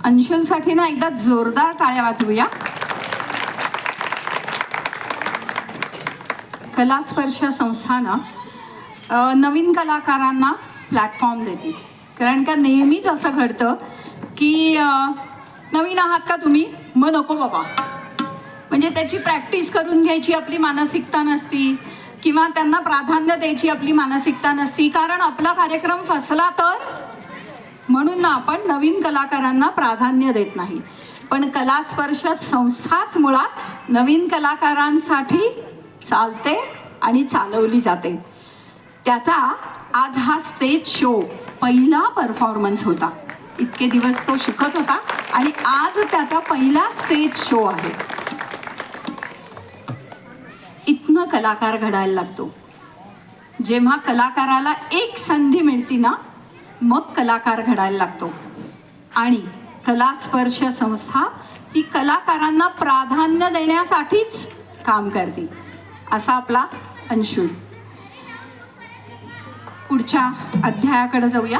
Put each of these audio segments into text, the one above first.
अंशुलसाठी ना एकदा जोरदार टाळ्या वाजवूया. कलास्पर्श संस्थानं नवीन कलाकारांना प्लॅटफॉर्म देते. कारण का नेहमीच असं घडतं की नवीन आहात का तुम्ही, मग नको बाबा, म्हणजे त्याची प्रॅक्टिस करून घ्यायची आपली मानसिकता नसती किंवा त्यांना प्राधान्य द्यायची आपली मानसिकता नसती, कारण आपला कार्यक्रम फसला तर. म्हणून ना आपण नवीन कलाकारांना प्राधान्य देत नाही. पण कलास्पर्श संस्थाच मुळात नवीन कलाकारांसाठी चालते आणि चालवली जाते. त्याचा आज हा स्टेज शो पहिला परफॉर्मन्स होता. इतके दिवस तो शिकत होता आणि आज त्याचा पहिला स्टेज शो आहे. इथनं कलाकार घडायला लागतो. जेव्हा कलाकाराला एक संधी मिळते ना, मग कलाकार घडायला लागतो. आणि कलास्पर्श संस्था ही कलाकारांना प्राधान्य देण्यासाठीच काम करते. असा आपला अंशुल. पुढच्या अध्यायाकडे जाऊया.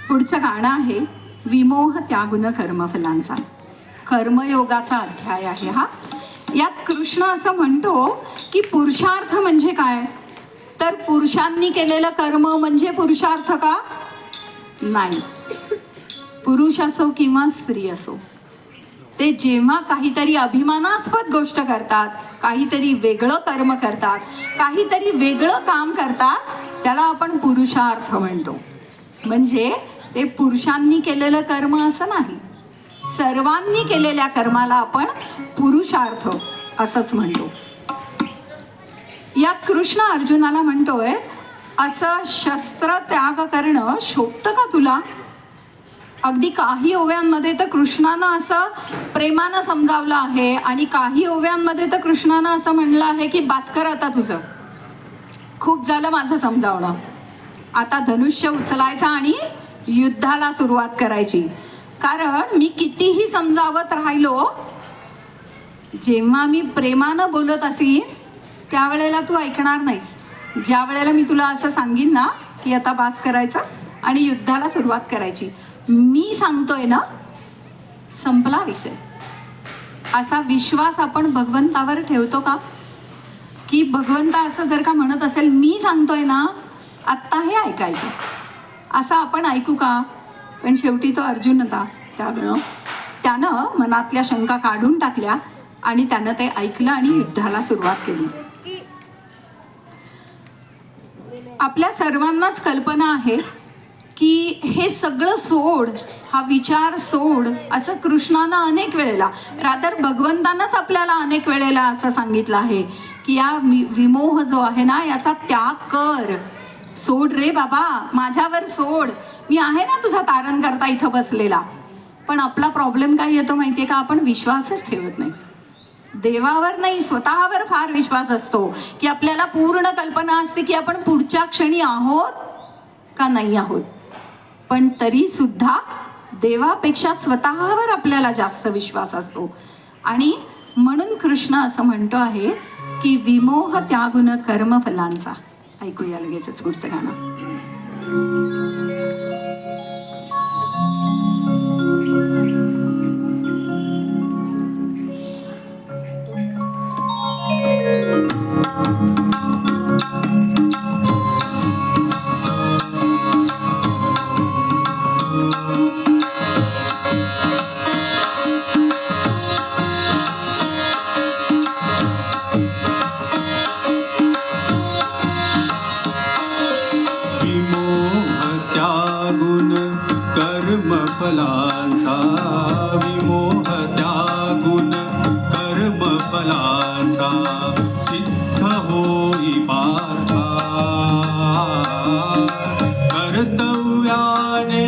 पुढचं गाणं आहे विमोह त्यागुन कर्मफलांचा. कर्मयोगाचा अध्याय आहे हा. यात कृष्ण असं म्हणतो की पुरुषार्थ म्हणजे काय, तर पुरुषांनी केलेलं कर्म म्हणजे पुरुषार्थ का नाही. पुरुष असो किंवा स्त्री असो, ते जेव्हा काहीतरी अभिमानास्पद गोष्ट करतात, काहीतरी वेगळं कर्म करतात, काहीतरी वेगळं काम करतात, त्याला आपण पुरुषार्थ म्हणतो. म्हणजे ते पुरुषांनी केलेलं कर्म असं नाही, सर्वांनी केलेल्या कर्माला आपण पुरुषार्थ असंच म्हणतो. यात कृष्ण अर्जुनाला म्हणतोय, असं शस्त्र त्याग करणं शोभतं का तुला. अगदी काही ओव्यांमध्ये तर कृष्णानं असं प्रेमानं समजावलं आहे आणि काही ओव्यांमध्ये तर कृष्णानं असं म्हणलं आहे की भास्कर आता तुझं खूप झालं माझं समजावणं, आता धनुष्य उचलायचा आणि युद्धाला सुरुवात करायची. कारण मी कितीही समजावत राहिलो, जेव्हा मी प्रेमानं बोलत असेन त्यावेळेला तू ऐकणार नाहीस. ज्या वेळेला मी तुला असं सांगीन ना की आता बास करायचा आणि युद्धाला सुरुवात करायची, मी सांगतोय ना, संपला विषय. असा विश्वास आपण भगवंतावर ठेवतो का, की भगवंता असं जर का म्हणत असेल मी सांगतोय ना आत्ता हे ऐकायचं, असं आपण ऐकू का. पण शेवटी तो अर्जुन होता, त्यानं मनातल्या शंका काढून टाकल्या आणि त्यानं ते ऐकलं आणि युद्धाला सुरुवात केली. आपल्या सर्वांनाच कल्पना आहे की हे सगळं सोड, हा विचार सोड, असं कृष्णानं अनेक वेळेला, रादर भगवंतानंच आपल्याला अनेक वेळेला असं सांगितलं आहे की या विमोह जो आहे ना याचा त्याग कर. सोड रे बाबा, माझ्यावर सोड, मी आहे ना तुझा तारण करता इथं बसलेला. पण आपला प्रॉब्लेम काय येतो माहितीये का, आपण विश्वासच ठेवत नाही. देवावर नाही, स्वतःवर फार विश्वास असतो की आपल्याला पूर्ण कल्पना असते की आपण पुढच्या क्षणी आहोत का नाही आहोत. पण तरी सुद्धा देवापेक्षा स्वतःवर आपल्याला जास्त विश्वास असतो. आणि म्हणून कृष्ण असं म्हणतो आहे की विमोह त्यागुन कर्मफलांचा. ऐकूया लगेचच पुढचं गाणं. कर्मफलांचा विमोह त्यागुन कर्मफलांचा सिद्ध होई पार्था. कर्तव्याने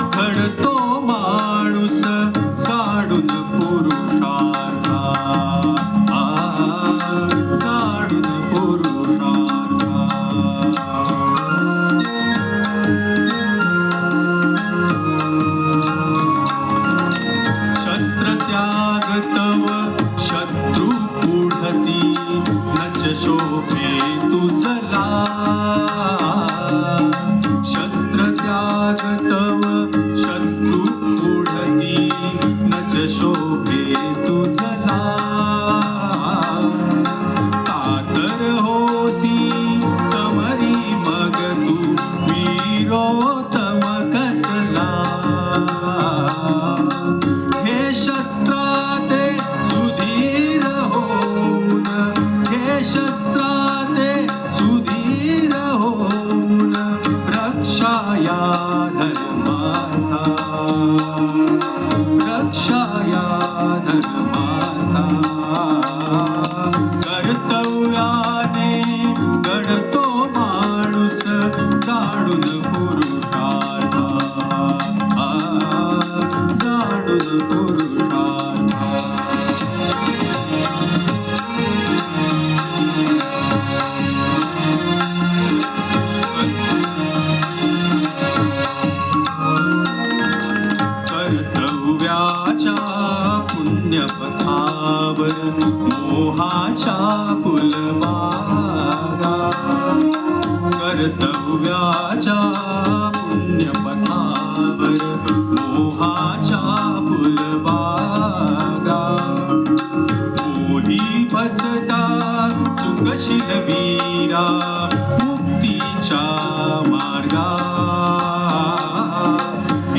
घडतो माणूस साडून पुरुषार्था. साडून पुरुषार्था. त्याग तव शत्रु पुढती न च शोभे तुझला कातर होसी समरी मग तू वीरोत्तम कसला हे शस्त्राते सुधीर होऊन हे शस्त्राते सुधीर होऊन रक्षाया धर्मार्था रक्षाया धर्मार्था कर्तव्याने घडतो माणूस जाणून पुरुषार्था जाणून पुरुषार्था कर्तव्याच्या पुण्यपथावर मोहाच्या पुलमार्गा कर्तव्याच्या पुण्यपथावर मोहाच्या पुलमार्गा मोही फसता चुकशील वीरा मुक्तीच्या मार्गा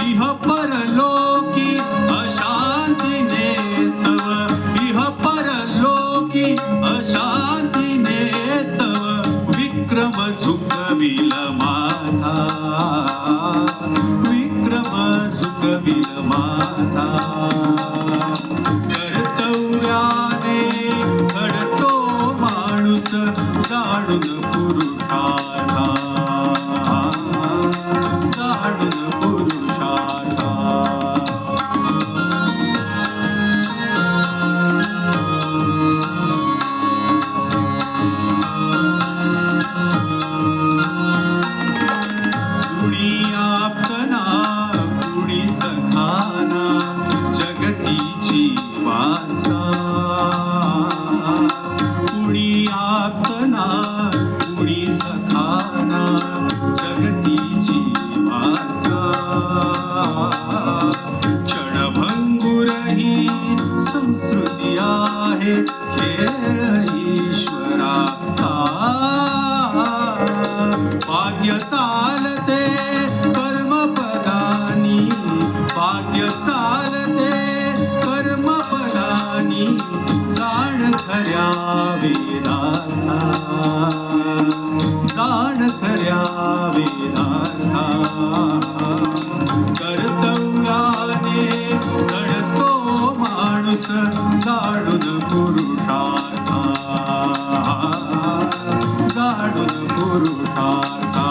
इह परलोकी अशांतीने तव इह परलोकी अशांतीने तव विक्रम झुकविल माथा विक्रम झुकविल माथा कर्तव्याने घडतो माणूस जाणून पुरुषार्था जाणून पुरुषार्था कुणी आपना कुणी सखाना जगतीची वाचा कुणी आपना कुणी सखाना जगतीची वाचा क्षणभंगुर ही संस्कृती आहे खेळ ईश्वराचा भाग्य चालते कर्मपदानी भाग्य चालते कर्मपदानी जाण खऱ्या वेदार्था जाण खऱ्या वेदार्था कर्तव्याने घडतो माणूस जाणून पुरुषार्था जाणून पुरुषार्था